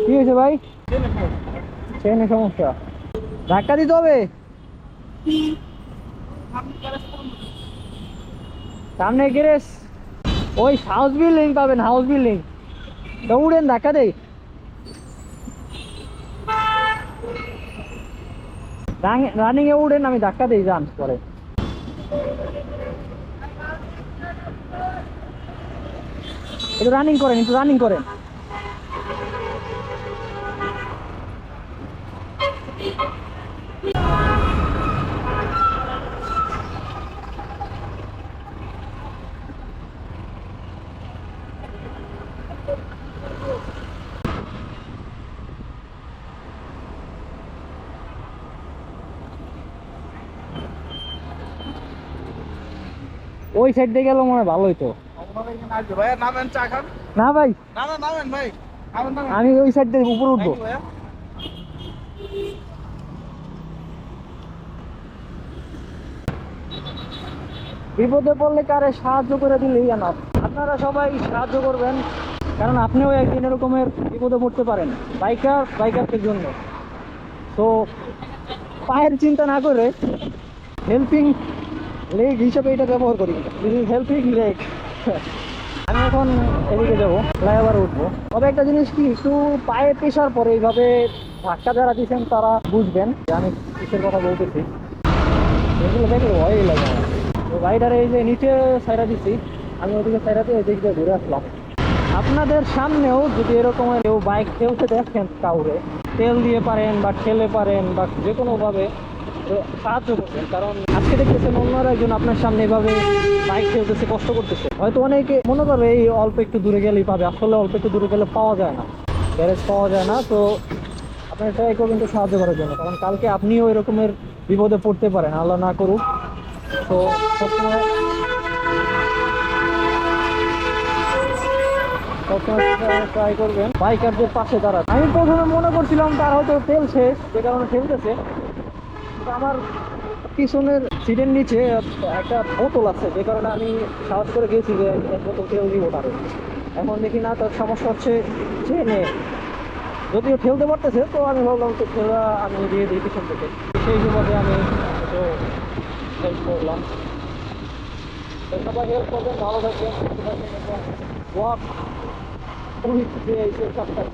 কি হয়েছে ভাই? চেনের সমস্যা? ধাক্কা দিতে হবে? সামনে গ্যারেজ? ওই হাউস বিল্ডিং পাবেন, হাউস বিল্ডিং। দৌড়েন, ধাক্কা দেই। রানিং এ উঠেন, আমি ধাক্কা দিই, যান পরে। একটু রানিং করেন, একটু রানিং করেন। ওই সাইড দিয়ে গেল মনে হয় ভালো হইতো। না ভাই, আমি ওই সাইড দিয়ে উপরে উঠবো। বিপদে পড়লে কারে সাহায্য করে দিলেই জানাব। আপনারা সবাই সাহায্য করবেন, কারণ আপনিও একদিন এরকমের বিপদে পড়তে পারেন বাইকারদের জন্য। তো পায়ের চিন্তা না করে হেল্পিং লেগ হিসেবে এটা ব্যবহার করি। Helping leg. আমি এখন এদিকে যাবো, ফ্লাইওভার উঠবো। তবে একটা জিনিস কি, একটু পায়ে পেশার পরে এইভাবে ধাক্কা যারা দিচ্ছেন তারা বুঝবেন যে আমি কিসের কথা বলতেছি। এগুলো দেখলে ভয়ই লাগে আমার। তো গাড়িটার এই যে নিচে সাইডা দিচ্ছি, আমি ওদিকে সাইডাতে এদিক দিয়ে ঘুরে আসলাম। আপনাদের সামনেও যদি এরকম কেউ বাইক ঠেলতে দেখেন, কাউরে তেল দিয়ে পারেন বা ঠেলে পারেন বা যে কোনোভাবে সাহায্য করবেন। কারণ আজকে দেখতেছেন অন্যরা একজন আপনার সামনে এভাবে বাইক ঠেলতেছে, কষ্ট করতেছে। হয়তো অনেকে মনে করবে এই অল্প একটু দূরে গেলেই পাবে, আসলে অল্প একটু দূরে গেলে পাওয়া যায় না, গ্যারেজ পাওয়া যায় না। তো আপনার ট্রাই করবেন তো সাহায্য করার জন্য, কারণ কালকে আপনিও এরকমের বিপদে পড়তে পারেন, আল্লাহ না করুক। তো সবসময় সবসময় ট্রাই করবেন বাইকারদের পাশে দাঁড়ান। আমি প্রথমে মনে করছিলাম তার হয়তো তেল শেষ, যে কারণে ঠেলতেছে। কিন্তু আমার পিছনের সিটের নিচে একটা বোতল আছে, যে কারণে আমি সাহস করে গেছি যে এক বোতল তেল দিব তারে। এখন দেখি না, তার সমস্যা হচ্ছে চেনে। যদিও ঠেলতে পারতেছে, তো আমি ভাবলাম তো ঠেলা আমি দিয়ে দিই পিছন থেকে। সেই সুবাদে আমি একটু হেল্প করলাম। তো সবাই হেল্প করবেন, ভালো থাকবেন, সুস্থ থাকবেন এবং ওয়াক উইথ যে সপ্তাহে